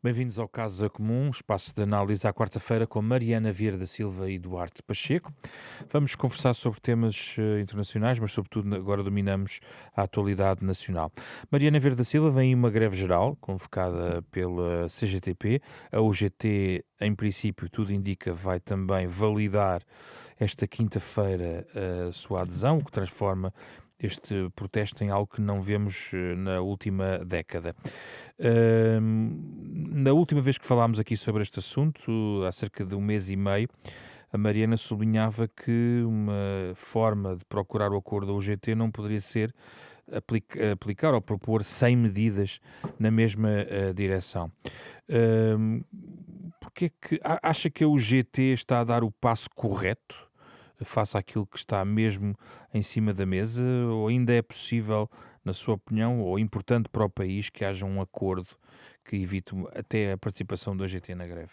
Bem-vindos ao Casos a Comum, espaço de análise à quarta-feira com Mariana Vieira da Silva e Duarte Pacheco. Vamos conversar sobre temas internacionais, mas sobretudo agora dominamos a atualidade nacional. Mariana Vieira da Silva vem em uma greve geral, convocada pela CGTP. A UGT, em princípio, tudo indica, vai também validar esta quinta-feira a sua adesão, o que transforma este protesto em algo que não vemos na última década. Na última vez que falámos aqui sobre este assunto, há cerca de um mês e meio, a Mariana sublinhava que uma forma de procurar o acordo da UGT não poderia ser aplicar ou propor 100 medidas na mesma direção. Hum, Porque é que acha que a UGT está a dar o passo correto face àquilo que está mesmo em cima da mesa, ou ainda é possível, na sua opinião, ou importante para o país, que haja um acordo que evite até a participação da UGT na greve?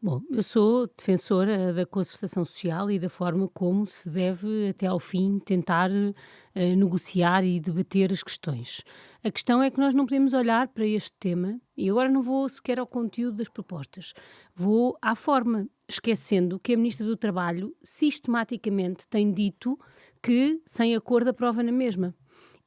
Bom, eu sou defensora da concertação social e da forma como se deve, até ao fim, tentar negociar e debater as questões. A questão é que nós não podemos olhar para este tema, e agora não vou sequer ao conteúdo das propostas, vou à forma, esquecendo que a Ministra do Trabalho sistematicamente tem dito que sem acordo aprova na mesma.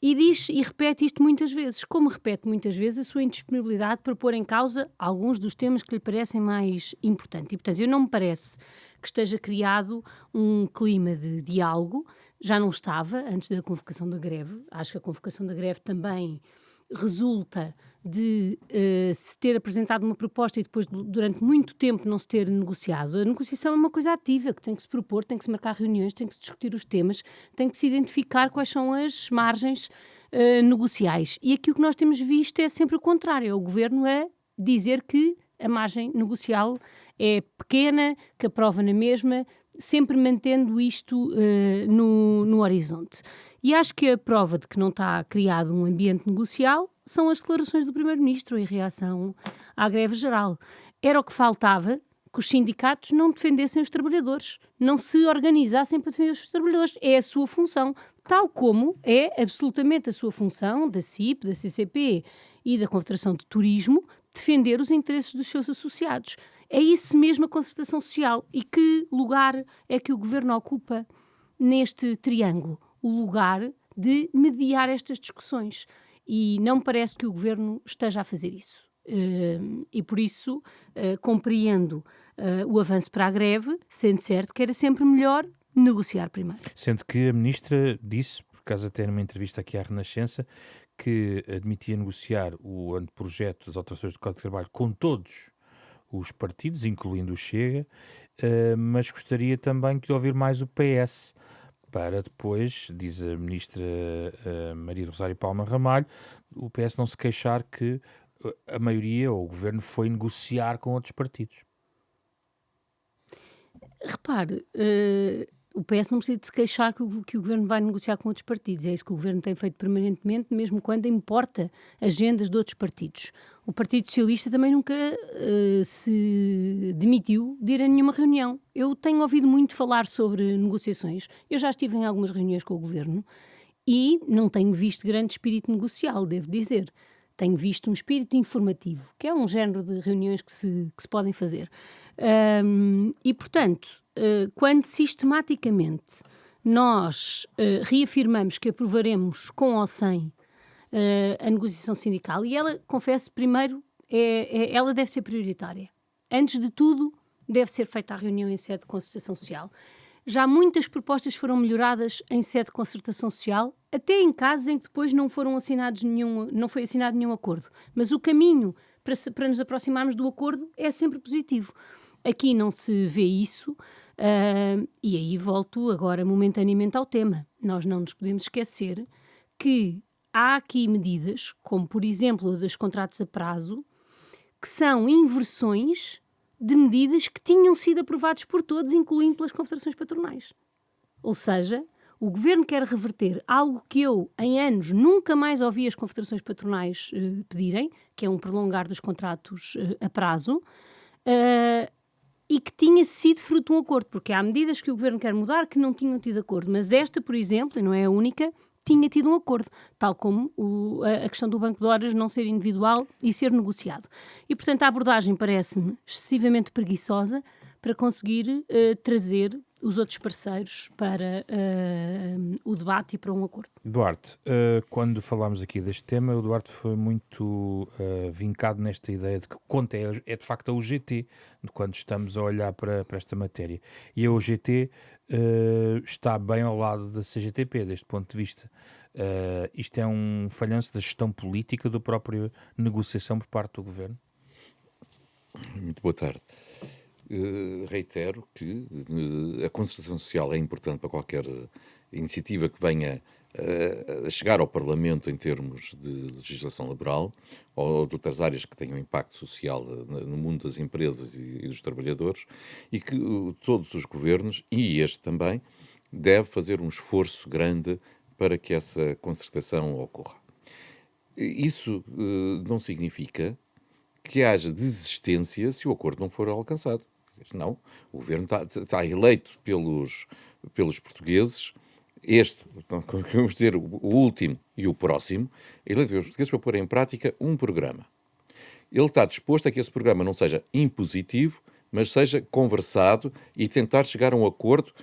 E diz e repete isto muitas vezes, como repete muitas vezes a sua indisponibilidade para pôr em causa alguns dos temas que lhe parecem mais importantes. E, portanto, eu não me parece que esteja criado um clima de diálogo, já não estava antes da convocação da greve. Acho que a convocação da greve também resulta de se ter apresentado uma proposta e depois, durante muito tempo, não se ter negociado. A negociação é uma coisa ativa, que tem que se propor, tem que se marcar reuniões, tem que se discutir os temas, tem que se identificar quais são as margens negociais. E aqui o que nós temos visto é sempre o contrário, é o Governo a dizer que a margem negocial é pequena, que aprova na mesma, sempre mantendo isto no horizonte. E acho que a prova de que não está criado um ambiente negocial são as declarações do Primeiro-Ministro em reação à greve geral. Era o que faltava que os sindicatos não defendessem os trabalhadores, não se organizassem para defender os trabalhadores. É a sua função, tal como é absolutamente a sua função da CIP, da CCP e da Confederação de Turismo, defender os interesses dos seus associados. É isso mesmo a concertação social. E que lugar é que o Governo ocupa neste triângulo? O lugar de mediar estas discussões. E não me parece que o Governo esteja a fazer isso. E por isso compreendo o avanço para a greve, sendo certo que era sempre melhor negociar primeiro. Sendo que a Ministra disse, por acaso até numa entrevista aqui à Renascença, que admitia negociar o anteprojeto das alterações do Código de Trabalho com todos os partidos, incluindo o Chega, mas gostaria também de ouvir mais o PS, para depois, diz a Ministra Maria do Rosário Palma Ramalho, o PS não se queixar que a maioria ou o Governo foi negociar com outros partidos. Repare, o PS não precisa de se queixar que o Governo vai negociar com outros partidos. É isso que o Governo tem feito permanentemente, mesmo quando importa agendas de outros partidos. O Partido Socialista também nunca se demitiu de ir a nenhuma reunião. Eu tenho ouvido muito falar sobre negociações. Eu já estive em algumas reuniões com o Governo e não tenho visto grande espírito negocial, devo dizer. Tenho visto um espírito informativo, que é um género de reuniões que se podem fazer. E, portanto, quando sistematicamente nós reafirmamos que aprovaremos com ou sem a negociação sindical, e ela, confesso, primeiro, ela deve ser prioritária. Antes de tudo, deve ser feita a reunião em sede de concertação social. Já muitas propostas foram melhoradas em sede de concertação social, até em casos em que depois não foi assinado nenhum acordo. Mas o caminho para nos aproximarmos do acordo é sempre positivo. Aqui não se vê isso, e aí volto agora momentaneamente ao tema. Nós não nos podemos esquecer que há aqui medidas, como por exemplo a dos contratos a prazo, que são inversões de medidas que tinham sido aprovadas por todos, incluindo pelas confederações patronais. Ou seja, o Governo quer reverter algo que eu, em anos, nunca mais ouvi as confederações patronais pedirem, que é um prolongar dos contratos a prazo, e que tinha sido fruto de um acordo, porque há medidas que o Governo quer mudar que não tinham tido acordo, mas esta, por exemplo, e não é a única, tinha tido um acordo, tal como a questão do banco de horas não ser individual e ser negociado. E, portanto, a abordagem parece-me excessivamente preguiçosa para conseguir trazer os outros parceiros para o debate e para um acordo. Duarte, quando falámos aqui deste tema, o Duarte foi muito vincado nesta ideia de que conta é de facto a UGT, quando estamos a olhar para esta matéria. E a UGT está bem ao lado da CGTP, deste ponto de vista. Isto é um falhanço da gestão política da própria negociação por parte do Governo? Muito boa tarde. Reitero que a concertação social é importante para qualquer iniciativa que venha a chegar ao Parlamento em termos de legislação laboral ou de outras áreas que tenham impacto social no mundo das empresas e dos trabalhadores, e que todos os governos, e este também, deve fazer um esforço grande para que essa concertação ocorra. Isso não significa que haja desistência se o acordo não for alcançado. Não, o governo está eleito pelos portugueses, vamos dizer, o último e o próximo, eleito pelos portugueses para pôr em prática um programa. Ele está disposto a que esse programa não seja impositivo, mas seja conversado e tentar chegar a um acordo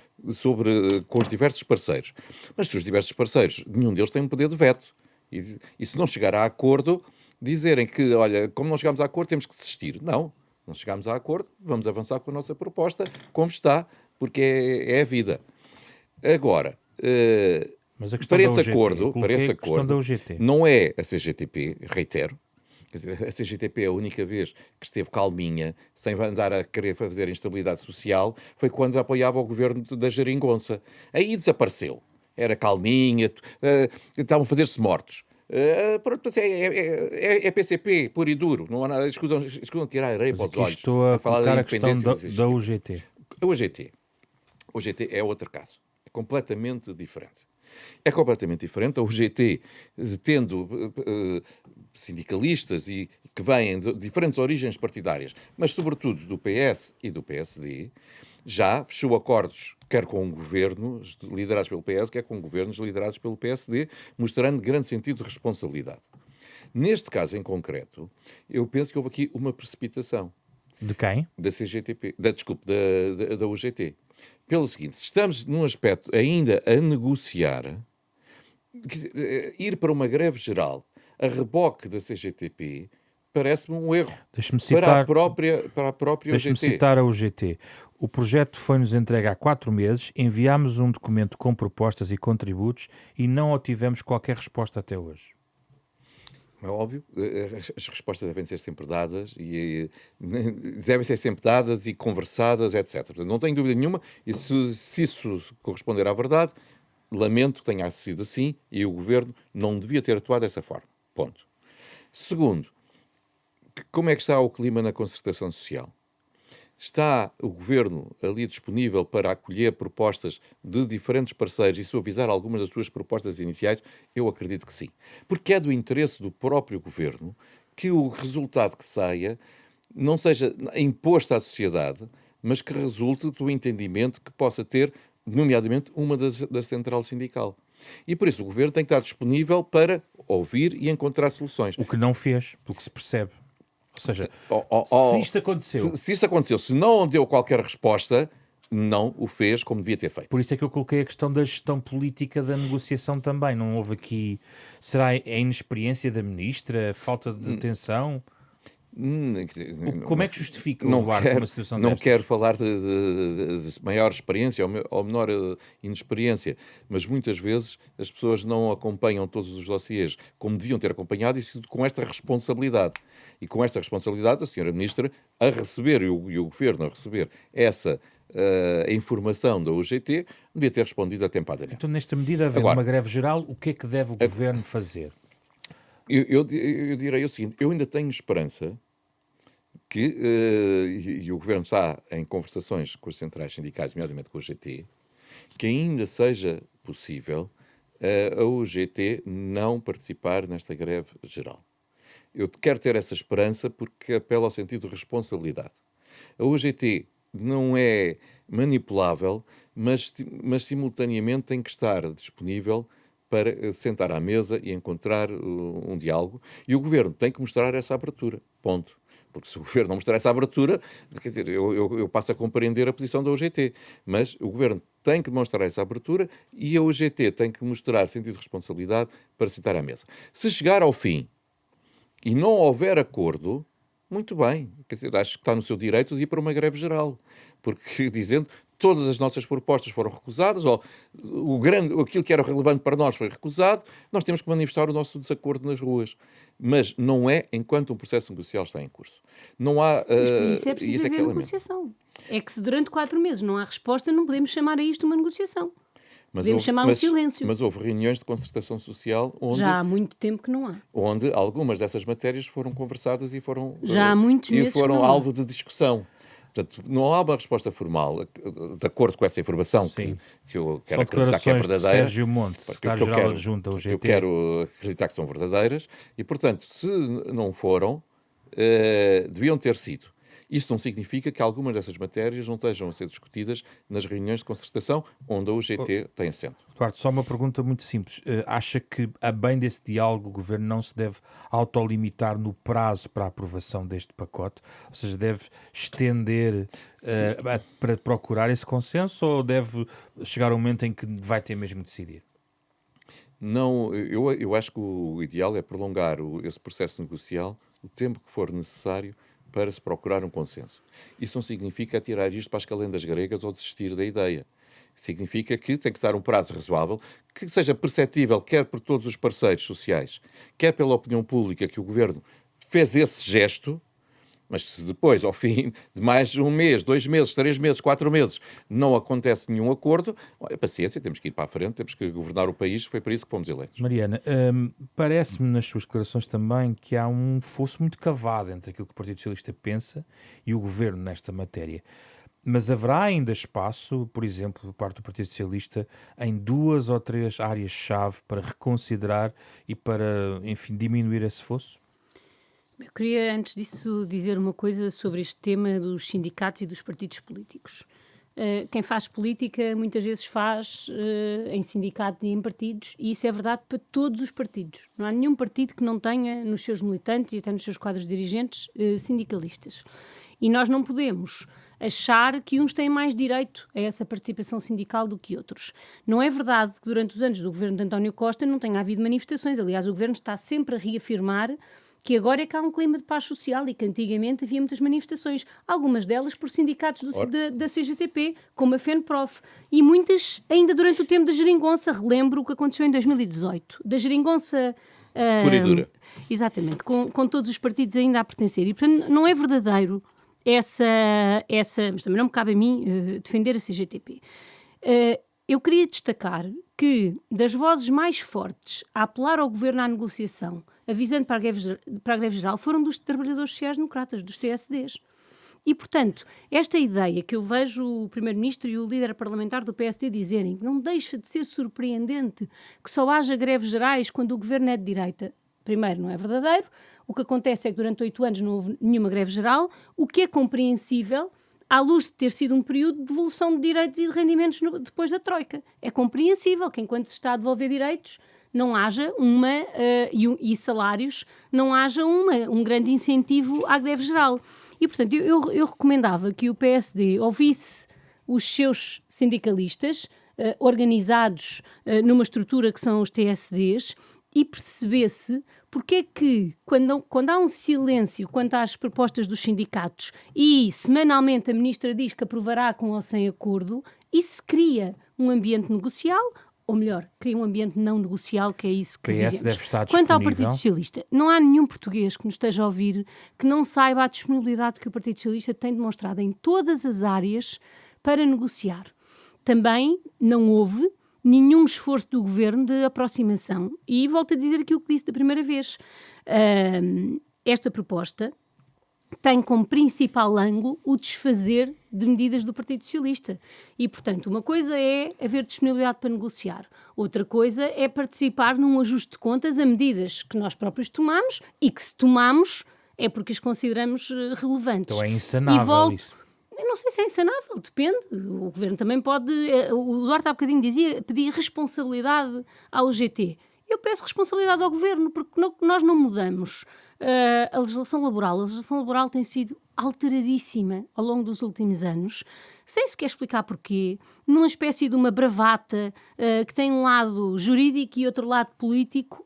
com os diversos parceiros. Mas se os diversos parceiros, nenhum deles tem um poder de veto. E se não chegar a acordo, dizerem que, olha, como não chegámos a acordo, temos que desistir. Não chegámos a acordo, vamos avançar com a nossa proposta, como está, porque é a vida. Agora, Mas a questão para da esse UGT, acordo, da UGT. não é a CGTP, reitero. Quer dizer, a CGTP, a única vez que esteve calminha, sem andar a querer fazer instabilidade social, foi quando apoiava o governo da Geringonça. Aí desapareceu. Era calminha, estavam a fazer-se mortos. É PCP, puro e duro. Não há nada, escusam tirar areia para os olhos. Estou a falar colocar da a questão independência da UGT. O UGT é outro caso. É completamente diferente. É completamente diferente. A UGT, tendo sindicalistas e que vêm de diferentes origens partidárias, mas sobretudo do PS e do PSD, já fechou acordos, quer com governos liderados pelo PS, quer com governos liderados pelo PSD, mostrando grande sentido de responsabilidade. Neste caso em concreto, eu penso que houve aqui uma precipitação. De quem? Da CGTP, da UGT. Pelo seguinte, se estamos num aspecto ainda a negociar, ir para uma greve geral a reboque da CGTP parece-me um erro para a própria Deixe-me UGT. citar a UGT. O projeto foi-nos entregue há 4 meses, enviámos um documento com propostas e contributos e não obtivemos qualquer resposta até hoje. É óbvio, as respostas devem ser sempre dadas e conversadas, etc. Portanto, não tenho dúvida nenhuma, e se isso corresponder à verdade, lamento que tenha sido assim e o Governo não devia ter atuado dessa forma. Ponto. Segundo, como é que está o clima na concertação social? Está o Governo ali disponível para acolher propostas de diferentes parceiros e suavizar algumas das suas propostas iniciais? Eu acredito que sim. Porque é do interesse do próprio Governo que o resultado que saia não seja imposto à sociedade, mas que resulte do entendimento que possa ter, nomeadamente, uma da central sindical. E por isso o Governo tem que estar disponível para ouvir e encontrar soluções. O que não fez, pelo que se percebe. Ou seja, se isto aconteceu... Se isso aconteceu, se não deu qualquer resposta, não o fez como devia ter feito. Por isso é que eu coloquei a questão da gestão política da negociação também. Não houve aqui... Será a inexperiência da ministra? Falta de atenção? Como é que justifica o Duarte uma situação Não destas? quero falar de maior experiência ou menor inexperiência, mas muitas vezes as pessoas não acompanham todos os dossiês como deviam ter acompanhado e com esta responsabilidade. E com esta responsabilidade, a senhora Ministra, a receber, e o Governo a receber essa informação da UGT, devia ter respondido atempadamente. Então, nesta medida, havendo uma greve geral, o que é que deve o Governo fazer? Eu direi o seguinte, eu ainda tenho esperança que, e o Governo está em conversações com as centrais sindicais, nomeadamente com a UGT, que ainda seja possível a UGT não participar nesta greve geral. Eu quero ter essa esperança porque apela ao sentido de responsabilidade. A UGT não é manipulável, mas simultaneamente tem que estar disponível para sentar à mesa e encontrar um diálogo, e o Governo tem que mostrar essa abertura, ponto. Porque se o Governo não mostrar essa abertura, quer dizer, eu passo a compreender a posição da UGT, mas o Governo tem que demonstrar essa abertura e a UGT tem que mostrar sentido de responsabilidade para sentar à mesa. Se chegar ao fim e não houver acordo, muito bem, quer dizer, acho que está no seu direito de ir para uma greve geral, porque dizendo todas as nossas propostas foram recusadas, ou aquilo que era relevante para nós foi recusado, nós temos que manifestar o nosso desacordo nas ruas. Mas não é enquanto um processo negocial está em curso. Não há... Mas por isso é preciso isso é que haver é lamento. negociação. É que se durante 4 meses não há resposta, não podemos chamar a isto uma negociação. Mas Podemos chamar um silêncio. Mas houve reuniões de concertação social Já há muito tempo que não há. onde algumas dessas matérias foram conversadas e foram, Já há muitos meses foram que não há. alvo de discussão. Portanto, não há uma resposta formal de acordo com essa informação que eu quero São acreditar que é declarações de verdadeira. Sérgio Monte, que eu secretário-geral quero- adjunto ao que eu GT. quero acreditar que são verdadeiras e, portanto, se não foram, deviam ter sido. Isso não significa que algumas dessas matérias não estejam a ser discutidas nas reuniões de concertação onde a UGT tem assento. Eduardo, só uma pergunta muito simples. Acha que, a bem desse diálogo, o Governo não se deve autolimitar no prazo para a aprovação deste pacote? Ou seja, deve estender para procurar esse consenso ou deve chegar um momento em que vai ter mesmo de decidir? Não, eu acho que o ideal é prolongar esse processo negocial o tempo que for necessário para se procurar um consenso. Isso não significa atirar isto para as calendas gregas ou desistir da ideia. Significa que tem que dar um prazo razoável, que seja perceptível quer por todos os parceiros sociais, quer pela opinião pública que o Governo fez esse gesto, mas se depois, ao fim de mais um mês, 2 meses, 3 meses, 4 meses, não acontece nenhum acordo, paciência, temos que ir para a frente, temos que governar o país, foi para isso que fomos eleitos. Mariana, parece-me nas suas declarações também que há um fosso muito cavado entre aquilo que o Partido Socialista pensa e o Governo nesta matéria. Mas haverá ainda espaço, por exemplo, por parte do Partido Socialista, em 2 ou 3 áreas-chave para reconsiderar e para, enfim, diminuir esse fosso? Eu queria, antes disso, dizer uma coisa sobre este tema dos sindicatos e dos partidos políticos. Quem faz política muitas vezes faz em sindicatos e em partidos, e isso é verdade para todos os partidos. Não há nenhum partido que não tenha nos seus militantes e até nos seus quadros dirigentes sindicalistas. E nós não podemos achar que uns têm mais direito a essa participação sindical do que outros. Não é verdade que durante os anos do governo de António Costa não tenha havido manifestações. Aliás, o governo está sempre a reafirmar que agora é que há um clima de paz social e que antigamente havia muitas manifestações, algumas delas por sindicatos da CGTP, como a FENPROF, e muitas ainda durante o tempo da geringonça. Relembro o que aconteceu em 2018, da geringonça... Pura e dura. Exatamente, com todos os partidos ainda a pertencer. E, portanto, não é verdadeiro essa mas também não me cabe a mim defender a CGTP. Eu queria destacar que, das vozes mais fortes a apelar ao governo à negociação, avisando para a greve geral, foram dos trabalhadores sociais-democratas, dos TSDs. E, portanto, esta ideia que eu vejo o Primeiro-Ministro e o líder parlamentar do PSD dizerem que não deixa de ser surpreendente que só haja greves gerais quando o governo é de direita, primeiro, não é verdadeiro. O que acontece é que durante 8 anos não houve nenhuma greve geral, o que é compreensível à luz de ter sido um período de devolução de direitos e de rendimentos depois da Troika. É compreensível que, enquanto se está a devolver direitos, não haja e salários, não haja um grande incentivo à greve geral. E, portanto, eu recomendava que o PSD ouvisse os seus sindicalistas organizados numa estrutura que são os TSDs e percebesse porque é que, quando há um silêncio quanto às propostas dos sindicatos e semanalmente a ministra diz que aprovará com ou sem acordo, isso cria um ambiente negocial, ou melhor, cria um ambiente não negocial, que é isso que PS deve estar disponível. Quanto ao Partido Socialista, não há nenhum português que nos esteja a ouvir que não saiba a disponibilidade que o Partido Socialista tem demonstrado em todas as áreas para negociar. Também não houve nenhum esforço do Governo de aproximação. E volto a dizer aquilo que disse da primeira vez. Esta proposta tem como principal ângulo o desfazer de medidas do Partido Socialista. E, portanto, uma coisa é haver disponibilidade para negociar. Outra coisa é participar num ajuste de contas a medidas que nós próprios tomamos e que, se tomamos, é porque as consideramos relevantes. Então é insanável isso. eu não sei se é insanável, depende. O Governo também pode... O Duarte há bocadinho dizia, pedir responsabilidade à UGT. Eu peço responsabilidade ao Governo, porque nós não mudamos a legislação laboral. A legislação laboral tem sido alteradíssima ao longo dos últimos anos, sem sequer explicar porquê, numa espécie de uma bravata que tem um lado jurídico e outro lado político,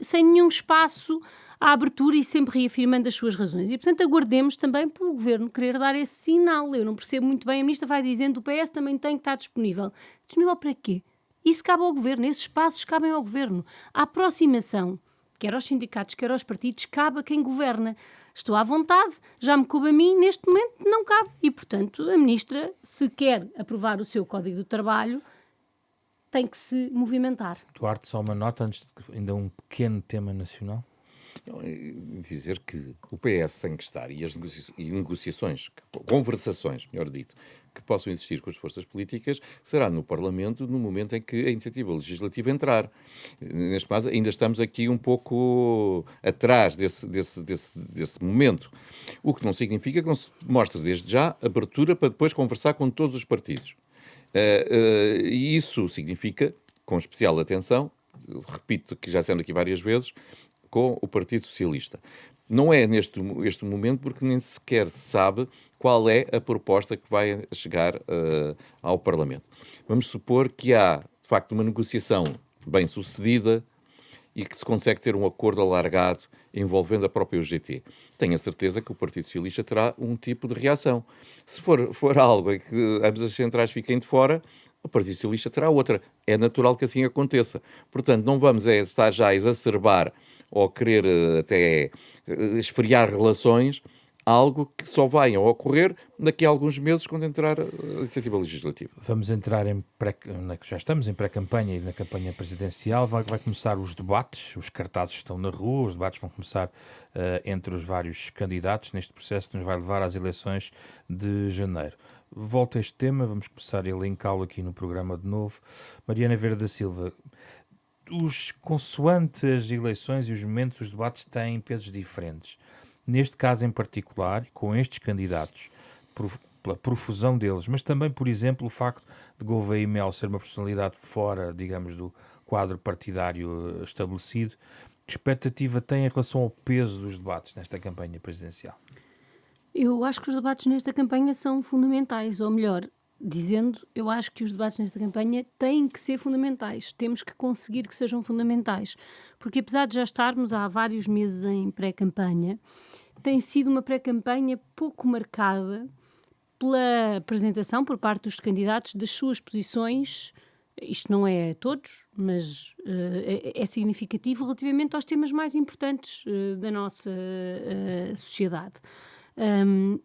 sem nenhum espaço à abertura e sempre reafirmando as suas razões. E, portanto, aguardemos também pelo Governo querer dar esse sinal. Eu não percebo muito bem, a Ministra vai dizendo que o PS também tem que estar disponível. Disponível para quê? Isso cabe ao Governo, esses espaços cabem ao Governo. A aproximação, quer aos sindicatos, quer aos partidos, cabe a quem governa. Estou à vontade, já me coube a mim, neste momento não cabe. E, portanto, a Ministra, se quer aprovar o seu Código do Trabalho, tem que se movimentar. Duarte, só uma nota, antes de ainda um pequeno tema nacional. Dizer que o PS tem que estar e as negociações, conversações, melhor dito, que possam existir com as forças políticas, será no Parlamento no momento em que a iniciativa legislativa entrar. Neste caso, ainda estamos aqui um pouco atrás desse momento, o que não significa que não se mostre desde já abertura para depois conversar com todos os partidos. E isso significa, com especial atenção, repito que já dissemos aqui várias vezes, com o Partido Socialista. Não é este momento porque nem sequer se sabe qual é a proposta que vai chegar ao Parlamento. Vamos supor que há, de facto, uma negociação bem sucedida e que se consegue ter um acordo alargado envolvendo a própria UGT. Tenho a certeza que o Partido Socialista terá um tipo de reação. Se for algo em que ambas as centrais fiquem de fora, o Partido Socialista terá outra. É natural que assim aconteça. Portanto, não vamos estar já a exacerbar ou querer até esfriar relações, algo que só vai a ocorrer daqui a alguns meses quando entrar a iniciativa legislativa. Vamos entrar já estamos em pré-campanha e na campanha presidencial, vai começar os debates, os cartazes estão na rua, os debates vão começar entre os vários candidatos neste processo que nos vai levar às eleições de janeiro. Volto a este tema, vamos começar a elencá-lo aqui no programa de novo. Mariana Vieira da Silva, consoante as eleições e os momentos, os debates têm pesos diferentes. Neste caso em particular, com estes candidatos, pela profusão deles, mas também, por exemplo, o facto de Gouveia e Mel ser uma personalidade fora, digamos, do quadro partidário estabelecido, que expectativa tem em relação ao peso dos debates nesta campanha presidencial? Eu acho que os debates nesta campanha são fundamentais, ou melhor, dizendo, eu acho que os debates nesta campanha têm que ser fundamentais. Temos que conseguir que sejam fundamentais. Porque apesar de já estarmos há vários meses em pré-campanha, tem sido uma pré-campanha pouco marcada pela apresentação por parte dos candidatos das suas posições. Isto não é a todos, mas é significativo relativamente aos temas mais importantes da nossa sociedade.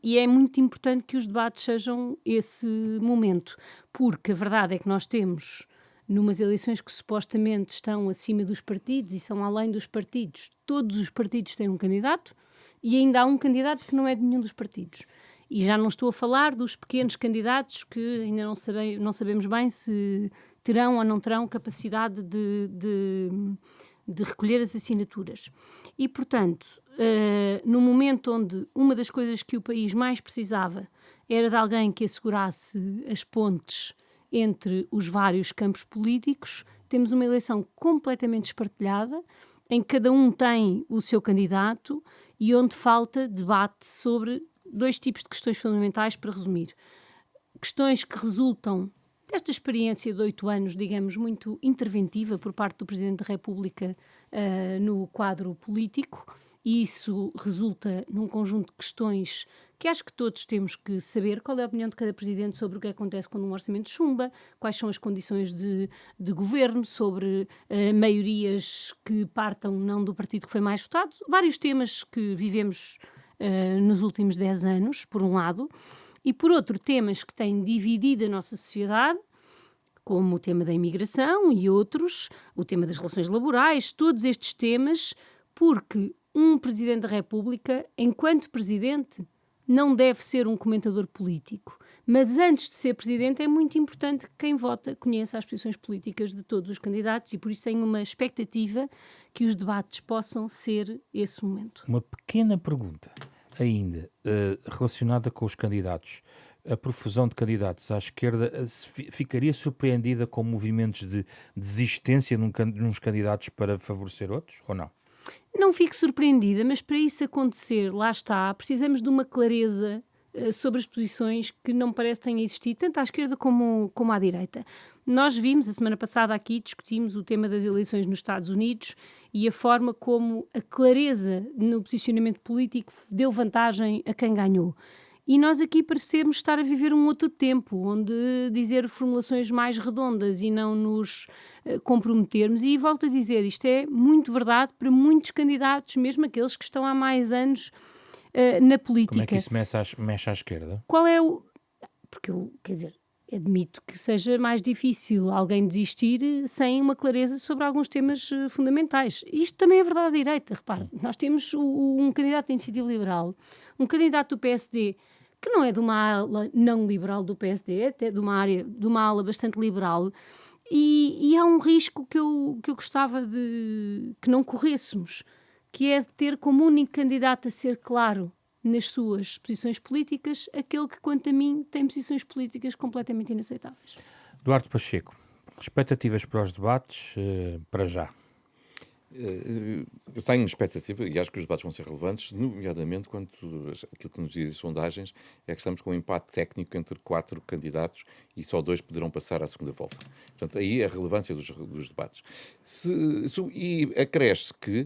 E é muito importante que os debates sejam esse momento, porque a verdade é que nós temos, numas eleições que supostamente estão acima dos partidos e são além dos partidos, todos os partidos têm um candidato e ainda há um candidato que não é de nenhum dos partidos. E já não estou a falar dos pequenos candidatos que ainda não sabemos bem se terão ou não terão capacidade de recolher as assinaturas. E, portanto, no momento onde uma das coisas que o país mais precisava era de alguém que assegurasse as pontes entre os vários campos políticos, temos uma eleição completamente espartilhada, em que cada um tem o seu candidato e onde falta debate sobre dois tipos de questões fundamentais, para resumir. Questões que resultam desta experiência de 8 anos, digamos, muito interventiva por parte do Presidente da República no quadro político, e isso resulta num conjunto de questões que acho que todos temos que saber qual é a opinião de cada Presidente sobre o que acontece quando um orçamento chumba, quais são as condições de governo, sobre maiorias que partam não do partido que foi mais votado, vários temas que vivemos nos últimos 10 anos, por um lado, e por outro, temas que têm dividido a nossa sociedade, como o tema da imigração e outros, o tema das relações laborais, todos estes temas, porque um Presidente da República, enquanto Presidente, não deve ser um comentador político. Mas antes de ser Presidente é muito importante que quem vota conheça as posições políticas de todos os candidatos e por isso tenho uma expectativa que os debates possam ser esse momento. Uma pequena pergunta. Ainda, relacionada com os candidatos, a profusão de candidatos à esquerda ficaria surpreendida com movimentos de desistência nos candidatos para favorecer outros, ou não? Não fico surpreendida, mas para isso acontecer, lá está, precisamos de uma clareza sobre as posições que não me parece tenha existido, tanto à esquerda como à direita. Nós vimos, a semana passada aqui, discutimos o tema das eleições nos Estados Unidos e a forma como a clareza no posicionamento político deu vantagem a quem ganhou. E nós aqui parecemos estar a viver um outro tempo, onde dizer formulações mais redondas e não nos comprometermos. E volto a dizer, isto é muito verdade para muitos candidatos, mesmo aqueles que estão há mais anos na Como é que política. isso mexe à esquerda? Qual é o. Porque eu, quer dizer, admito que seja mais difícil alguém desistir sem uma clareza sobre alguns temas fundamentais. Isto também é verdade à direita. Repare, nós temos um candidato da Iniciativa Liberal, um candidato do PSD, que não é de uma ala não liberal do PSD, é até de uma ala bastante liberal, e há um risco que eu gostava de que não corrêssemos, que é de ter como único candidato a ser claro nas suas posições políticas, aquele que, quanto a mim, tem posições políticas completamente inaceitáveis. Duarte Pacheco, expectativas para os debates, para já? Eu tenho expectativa e acho que os debates vão ser relevantes, nomeadamente quando aquilo que nos dizem as sondagens é que estamos com um empate técnico entre 4 candidatos e só 2 poderão passar à segunda volta. Portanto, aí a relevância dos debates. E acresce que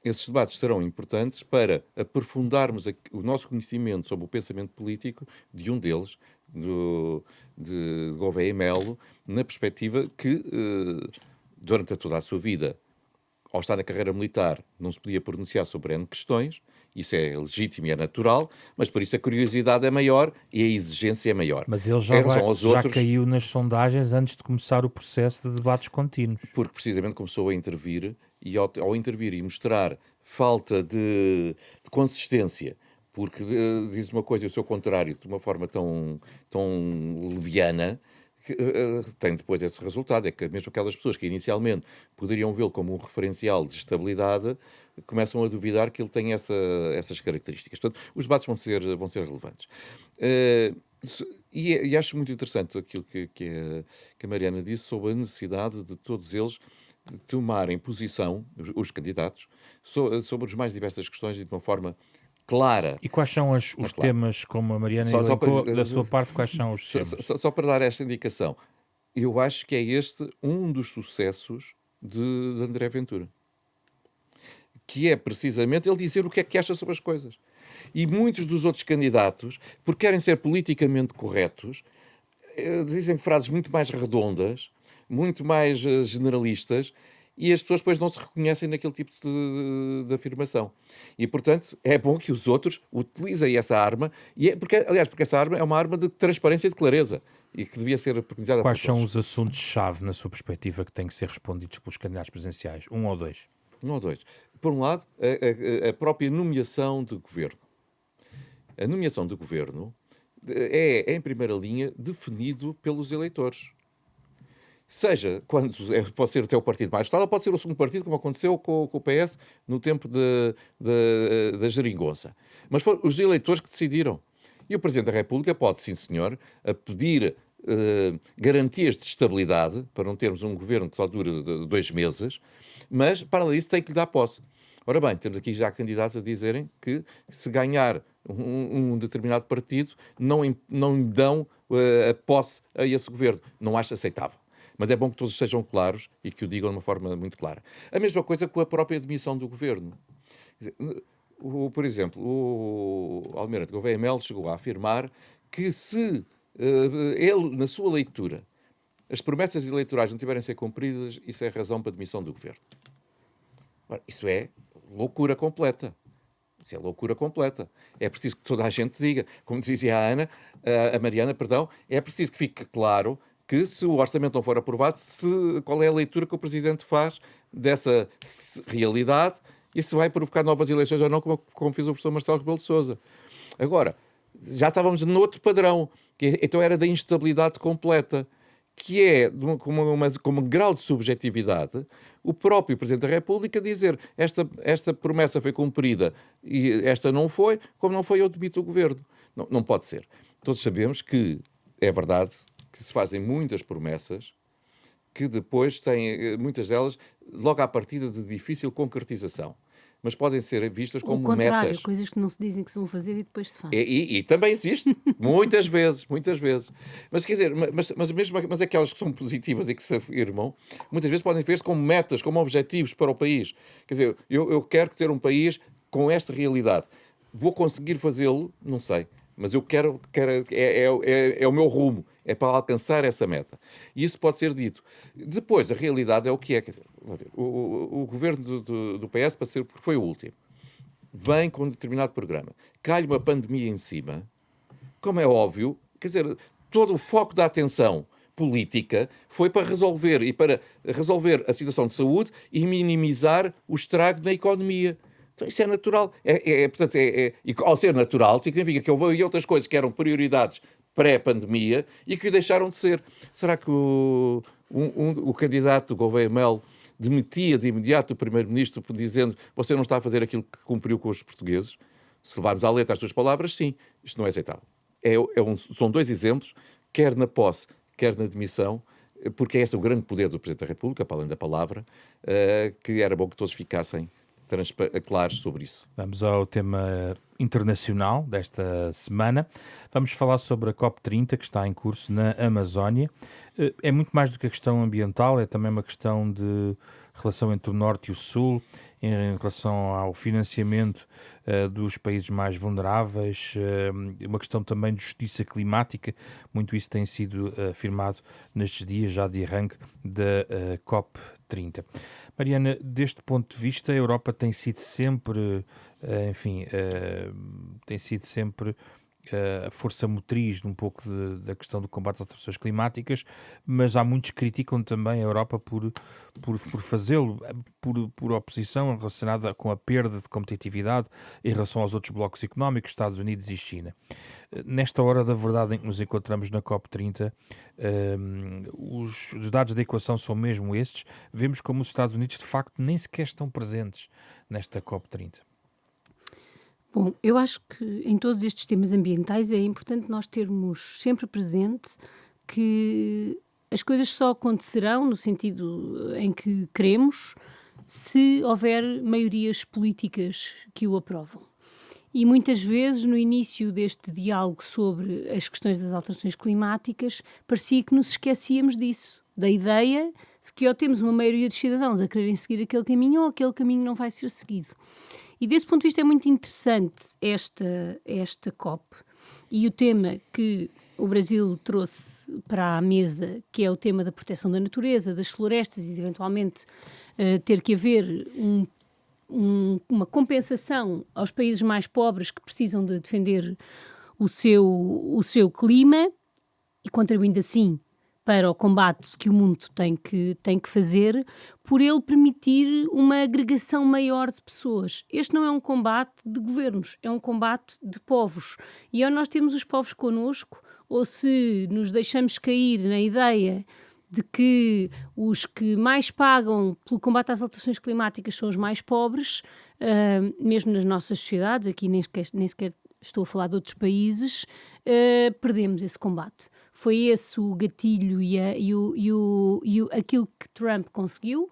esses debates serão importantes para aprofundarmos o nosso conhecimento sobre o pensamento político de um deles, de Gouveia e Melo, na perspectiva que, durante toda a sua vida, ao estar na carreira militar, não se podia pronunciar sobre N questões, isso é legítimo e é natural, mas por isso a curiosidade é maior e a exigência é maior. Mas ele já caiu nas sondagens antes de começar o processo de debates contínuos. Porque precisamente começou a intervir, e ao intervir e mostrar falta de consistência, porque diz uma coisa e o seu contrário de uma forma tão leviana, tem depois esse resultado, é que mesmo aquelas pessoas que inicialmente poderiam vê-lo como um referencial de estabilidade, começam a duvidar que ele tem essas características. Portanto, os debates vão ser relevantes. E acho muito interessante aquilo que a Mariana disse sobre a necessidade de todos eles de tomarem posição, os candidatos, sobre as mais diversas questões e de uma forma clara. E quais são os temas, como a Mariana elencou, da sua parte, quais são os temas? Só para dar esta indicação, eu acho que é este um dos sucessos de André Ventura. Que é precisamente ele dizer o que é que acha sobre as coisas. E muitos dos outros candidatos, porque querem ser politicamente corretos, dizem frases muito mais redondas, muito mais generalistas, e as pessoas depois não se reconhecem naquele tipo de afirmação. E, portanto, é bom que os outros utilizem essa arma, porque essa arma é uma arma de transparência e de clareza, e que devia ser preconizada por todos. Quais são os assuntos-chave, na sua perspectiva, que têm que ser respondidos pelos candidatos presidenciais? Um ou dois? Por um lado, a própria nomeação de governo. A nomeação de governo é, em primeira linha, definido pelos eleitores. Seja quando pode ser até o partido mais votado, ou pode ser o segundo partido, como aconteceu com o PS no tempo da geringonça. Mas foram os eleitores que decidiram. E o Presidente da República pode, sim senhor, a pedir garantias de estabilidade, para não termos um governo que só dure 2 meses, mas, para além disso, tem que lhe dar posse. Ora bem, temos aqui já candidatos a dizerem que, se ganhar um determinado partido, não lhe dão a posse a esse governo. Não acho aceitável. Mas é bom que todos sejam claros e que o digam de uma forma muito clara. A mesma coisa com a própria admissão do governo. Por exemplo, o Almirante Gouveia Melo chegou a afirmar que se ele, na sua leitura, as promessas eleitorais não tiverem a ser cumpridas, isso é razão para a demissão do governo. Ora, isso é loucura completa. Isso é loucura completa. É preciso que toda a gente diga, como dizia a Mariana, é preciso que fique claro que, se o orçamento não for aprovado, qual é a leitura que o Presidente faz dessa realidade e se vai provocar novas eleições ou não, como fez o professor Marcelo Rebelo de Sousa. Agora, já estávamos noutro padrão, então era da instabilidade completa, que é com um grau de subjetividade, o próprio Presidente da República dizer esta promessa foi cumprida e esta não foi, como não foi, eu demito o Governo. Não, não pode ser. Todos sabemos que é verdade que se fazem muitas promessas que depois têm, muitas delas, logo à partida de difícil concretização. Mas podem ser vistas O como contrário, metas. coisas que não se dizem que se vão fazer e depois se fazem. E também existe, muitas vezes, muitas vezes. Mas quer dizer, mas aquelas que são positivas e que se afirmam, muitas vezes podem ver-se como metas, como objetivos para o país. Quer dizer, eu quero ter um país com esta realidade. Vou conseguir fazê-lo? Não sei. Mas eu quero é o meu rumo, é para alcançar essa meta. E isso pode ser dito. Depois, a realidade é o que é. Quer dizer, vamos ver, o governo do PS, porque foi o último, vem com um determinado programa, cai uma pandemia em cima, como é óbvio, quer dizer, todo o foco da atenção política foi para resolver a situação de saúde e minimizar o estrago na economia. Então, isso é natural. Portanto, e ao ser natural, significa que houve outras coisas que eram prioridades pré-pandemia e que deixaram de ser. Será que o candidato Gouveia Melo demitia de imediato o primeiro-ministro dizendo você não está a fazer aquilo que cumpriu com os portugueses? Se levarmos à letra as suas palavras, sim. Isto não é aceitável. São dois exemplos, quer na posse, quer na demissão, porque é esse o grande poder do Presidente da República, para além da palavra, que era bom que todos ficassem claros sobre isso. Vamos ao tema internacional desta semana. Vamos falar sobre a COP30 que está em curso na Amazónia. É muito mais do que a questão ambiental, é também uma questão de relação entre o Norte e o Sul, em relação ao financiamento dos países mais vulneráveis, uma questão também de justiça climática. Muito isso tem sido afirmado nestes dias já de arranque da COP30. Mariana, deste ponto de vista, a Europa tem sido sempre, a força motriz de um pouco da questão do combate às alterações climáticas, mas há muitos que criticam também a Europa por fazê-lo, por oposição relacionada com a perda de competitividade em relação aos outros blocos económicos, Estados Unidos e China. Nesta hora da verdade em que nos encontramos na COP30, os dados da equação são mesmo estes. Vemos como os Estados Unidos, de facto, nem sequer estão presentes nesta COP30. Bom, eu acho que em todos estes temas ambientais é importante nós termos sempre presente que as coisas só acontecerão no sentido em que queremos se houver maiorias políticas que o aprovam. E muitas vezes, no início deste diálogo sobre as questões das alterações climáticas, parecia que nos esquecíamos disso, da ideia de que ou temos uma maioria dos cidadãos a quererem seguir aquele caminho ou aquele caminho não vai ser seguido. E desse ponto de vista é muito interessante esta COP e o tema que o Brasil trouxe para a mesa, que é o tema da proteção da natureza, das florestas e de eventualmente ter que haver uma compensação aos países mais pobres que precisam de defender o seu clima e contribuindo assim para o combate que o mundo tem que fazer, por ele permitir uma agregação maior de pessoas. Este não é um combate de governos, é um combate de povos. E ou nós temos os povos connosco, ou se nos deixamos cair na ideia de que os que mais pagam pelo combate às alterações climáticas são os mais pobres, mesmo nas nossas sociedades, aqui nem sequer estou a falar de outros países, perdemos esse combate. Foi esse o gatilho e aquilo que Trump conseguiu,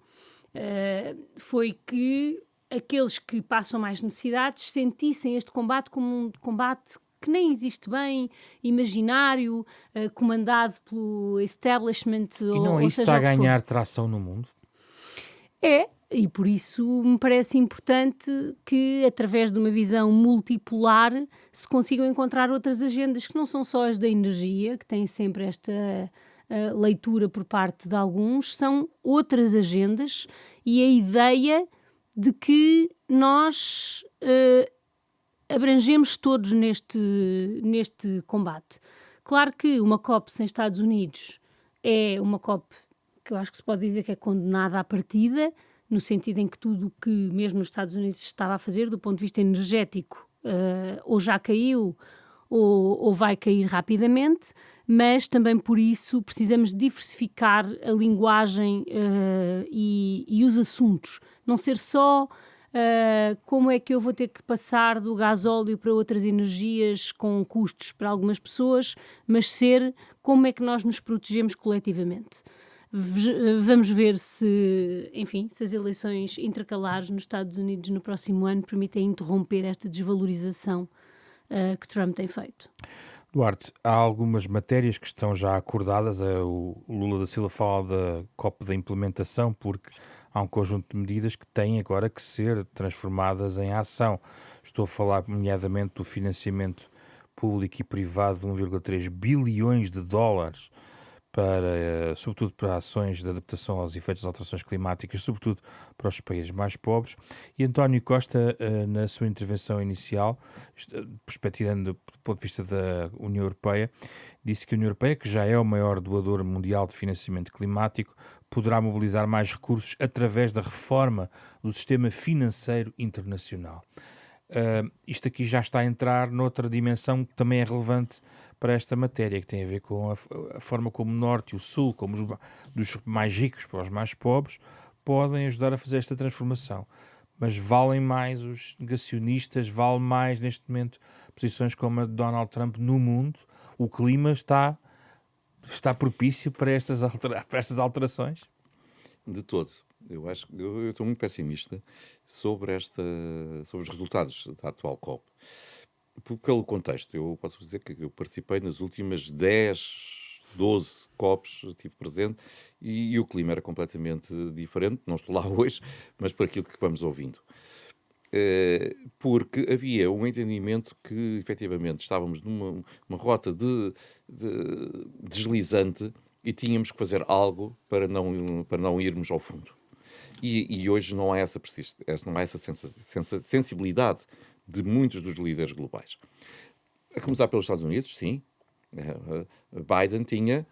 foi que aqueles que passam mais necessidades sentissem este combate como um combate que nem existe bem, imaginário, comandado pelo establishment. E não é isso que está a ganhar tração no mundo? É, e por isso me parece importante que, através de uma visão multipolar, se consigam encontrar outras agendas que não são só as da energia, que têm sempre esta leitura por parte de alguns, são outras agendas e a ideia de que nós abrangemos todos neste combate. Claro que uma COP sem Estados Unidos é uma COP que eu acho que se pode dizer que é condenada à partida, no sentido em que tudo o que mesmo nos Estados Unidos estava a fazer do ponto de vista energético ou já caiu ou vai cair rapidamente, mas também por isso precisamos diversificar a linguagem e os assuntos. Não ser só como é que eu vou ter que passar do gasóleo para outras energias com custos para algumas pessoas, mas ser como é que nós nos protegemos coletivamente. Vamos ver se, enfim, se as eleições intercalares nos Estados Unidos no próximo ano permitem interromper esta desvalorização que Trump tem feito. Duarte, há algumas matérias que estão já acordadas. O Lula da Silva fala da COP da implementação, porque há um conjunto de medidas que têm agora que ser transformadas em ação. Estou a falar, nomeadamente, do financiamento público e privado de 1,3 bilhões de dólares para, sobretudo para ações de adaptação aos efeitos das alterações climáticas, sobretudo para os países mais pobres. E António Costa, na sua intervenção inicial, perspectivando do ponto de vista da União Europeia, disse que a União Europeia, que já é o maior doador mundial de financiamento climático, poderá mobilizar mais recursos através da reforma do sistema financeiro internacional. Isto aqui já está a entrar noutra dimensão que também é relevante para esta matéria, que tem a ver com a forma como o Norte e o Sul, como dos mais ricos para os mais pobres, podem ajudar a fazer esta transformação. Mas valem mais os negacionistas, vale mais neste momento posições como a de Donald Trump no mundo. O clima está propício para estas alterações? De todo. Eu estou muito pessimista sobre os resultados da atual COP. Pelo contexto, eu posso dizer que eu participei nas últimas 10, 12 COPs, estive presente, e o clima era completamente diferente. Não estou lá hoje, mas por aquilo que vamos ouvindo. Porque havia um entendimento que, efetivamente, estávamos numa rota deslizante e tínhamos que fazer algo para não irmos ao fundo. E hoje não há essa sensibilidade de muitos dos líderes globais. A começar pelos Estados Unidos, sim. Biden tinha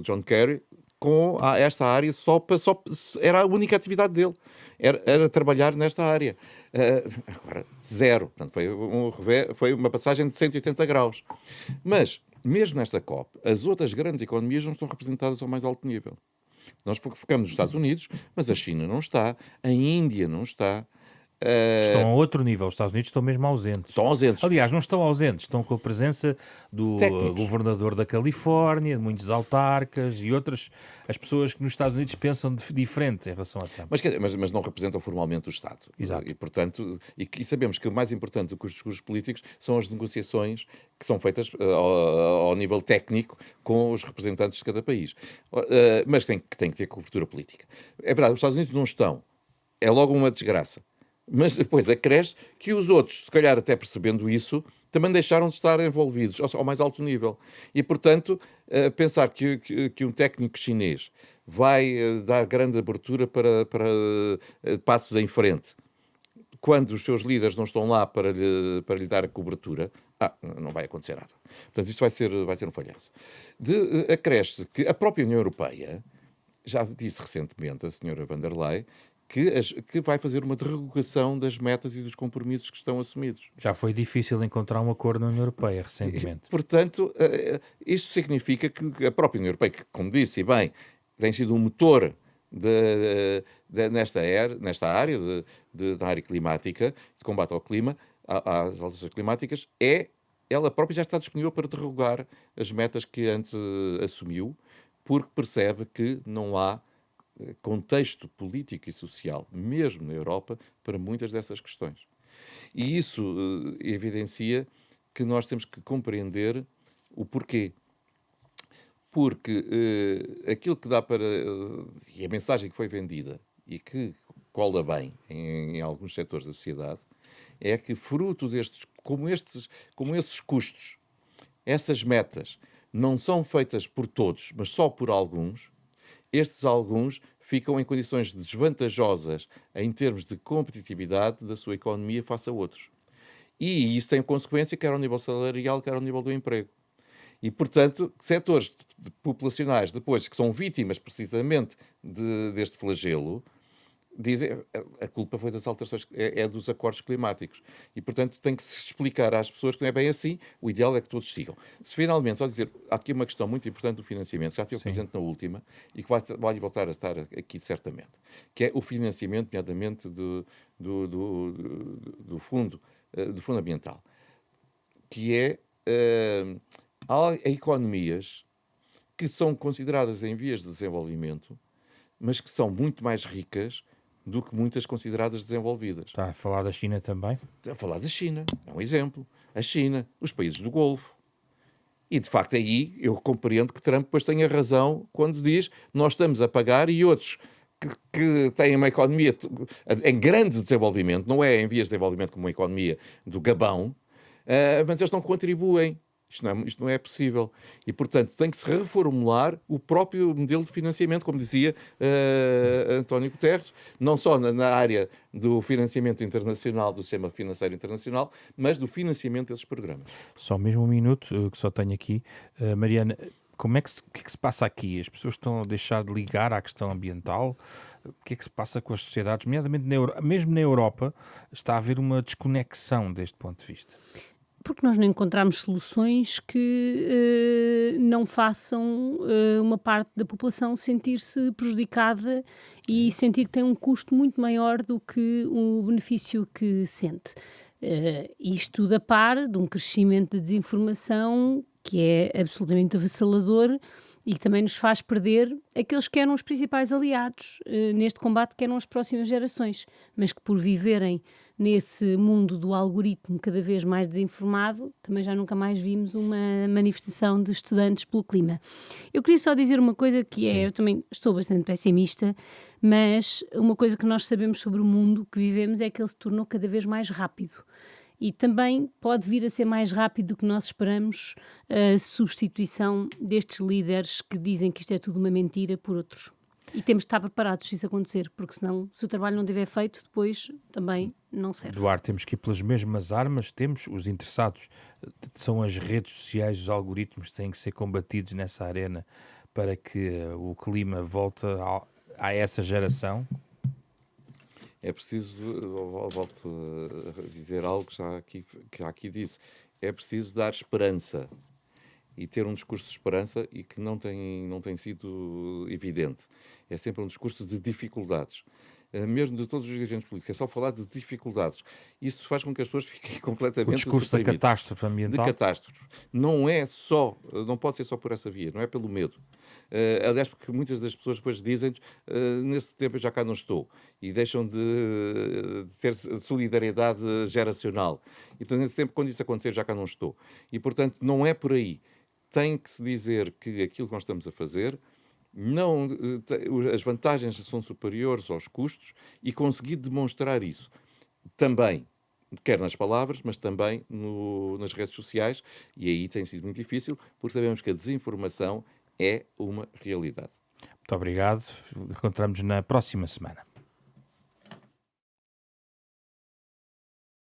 John Kerry com esta área era a única atividade dele. Era trabalhar nesta área. Agora, zero. Portanto, foi uma passagem de 180 graus. Mas, mesmo nesta COP, as outras grandes economias não estão representadas ao mais alto nível. Nós focamos nos Estados Unidos, mas a China não está, a Índia não está. Estão a outro nível. Os Estados Unidos estão mesmo ausentes. Estão ausentes. Aliás, não estão ausentes, estão com a presença do governador da Califórnia, de muitos autarcas e outras, as pessoas que nos Estados Unidos pensam diferente em relação a Trump. Mas não representam formalmente o Estado. Exato. E, portanto, e sabemos que o mais importante do que os discursos políticos são as negociações que são feitas ao nível técnico com os representantes de cada país. Mas tem que ter cobertura política. É verdade, os Estados Unidos não estão. É logo uma desgraça. Mas depois acresce que os outros, se calhar até percebendo isso, também deixaram de estar envolvidos ao mais alto nível. E, portanto, pensar que um técnico chinês vai dar grande abertura para passos em frente, quando os seus líderes não estão lá para lhe dar a cobertura, não vai acontecer nada. Portanto, isto vai ser um falhanço. Acresce que a própria União Europeia, já disse recentemente a senhora van der Leyen, que vai fazer uma derrogação das metas e dos compromissos que estão assumidos. Já foi difícil encontrar um acordo na União Europeia recentemente. Portanto, isto significa que a própria União Europeia, que, como disse e bem, tem sido um motor nesta área, da área climática, de combate ao clima, às alterações climáticas, ela própria já está disponível para derrogar as metas que antes assumiu, porque percebe que não há contexto político e social, mesmo na Europa, para muitas dessas questões. E isso evidencia que nós temos que compreender o porquê. Porque aquilo que dá para... e a mensagem que foi vendida, e que cola bem em alguns setores da sociedade, é que fruto como esses custos, essas metas, não são feitas por todos, mas só por alguns, estes alguns ficam em condições desvantajosas em termos de competitividade da sua economia face a outros. E isso tem consequência quer ao nível salarial, quer ao nível do emprego. E, portanto, setores populacionais depois que são vítimas precisamente deste flagelo dizem a culpa foi das alterações, é dos acordos climáticos. E, portanto, tem que se explicar às pessoas que não é bem assim. O ideal é que todos sigam. Se finalmente, só dizer, há aqui uma questão muito importante do financiamento, já esteve Sim. presente na última e que vai voltar a estar aqui certamente, que é o financiamento, nomeadamente do fundo, do fundo ambiental, que é há economias que são consideradas em vias de desenvolvimento, mas que são muito mais ricas do que muitas consideradas desenvolvidas. Está a falar da China também? A falar da China, é um exemplo. A China, os países do Golfo. E, de facto, aí eu compreendo que Trump depois tenha razão quando diz nós estamos a pagar e outros que têm uma economia em grande desenvolvimento, não é em vias de desenvolvimento como a economia do Gabão, mas eles não contribuem. Isto não é possível. E, portanto, tem que se reformular o próprio modelo de financiamento, como dizia António Guterres, não só na área do financiamento internacional, do sistema financeiro internacional, mas do financiamento desses programas. Só mesmo um minuto, que só tenho aqui. Mariana, o que é que se passa aqui? As pessoas estão a deixar de ligar à questão ambiental? O que é que se passa com as sociedades? Nomeadamente, mesmo na Europa, está a haver uma desconexão deste ponto de vista. Porque nós não encontramos soluções que não façam uma parte da população sentir-se prejudicada e sentir que tem um custo muito maior do que o benefício que sente. Isto da par de um crescimento de desinformação que é absolutamente avassalador e que também nos faz perder aqueles que eram os principais aliados neste combate, que eram as próximas gerações, mas que por viverem nesse mundo do algoritmo cada vez mais desinformado, também já nunca mais vimos uma manifestação de estudantes pelo clima. Eu queria só dizer uma coisa que é, eu também estou bastante pessimista, mas uma coisa que nós sabemos sobre o mundo que vivemos é que ele se tornou cada vez mais rápido. E também pode vir a ser mais rápido do que nós esperamos a substituição destes líderes que dizem que isto é tudo uma mentira por outros. E temos de estar preparados se isso acontecer, porque senão, se o trabalho não estiver feito, depois também não serve. Eduardo, temos que ir pelas mesmas armas, temos os interessados, são as redes sociais, os algoritmos que têm que ser combatidos nessa arena para que o clima volte a essa geração. É preciso, volto a dizer algo que já aqui disse, é preciso dar esperança e ter um discurso de esperança e que não tem sido evidente. É sempre um discurso de dificuldades. Mesmo de todos os dirigentes políticos, é só falar de dificuldades. Isso faz com que as pessoas fiquem completamente O discurso da deprimidas. catástrofe ambiental. De catástrofe. Não pode ser só por essa via, não é pelo medo. Aliás, porque muitas das pessoas depois dizem nesse tempo eu já cá não estou e deixam de ter solidariedade geracional. E, portanto, nesse tempo, quando isso acontecer, já cá não estou. E, portanto, não é por aí. Tem que se dizer que aquilo que nós estamos a fazer, não, as vantagens são superiores aos custos e conseguir demonstrar isso. Também, quer nas palavras, mas também nas redes sociais, e aí tem sido muito difícil, porque sabemos que a desinformação é uma realidade. Muito obrigado. Encontramos na próxima semana.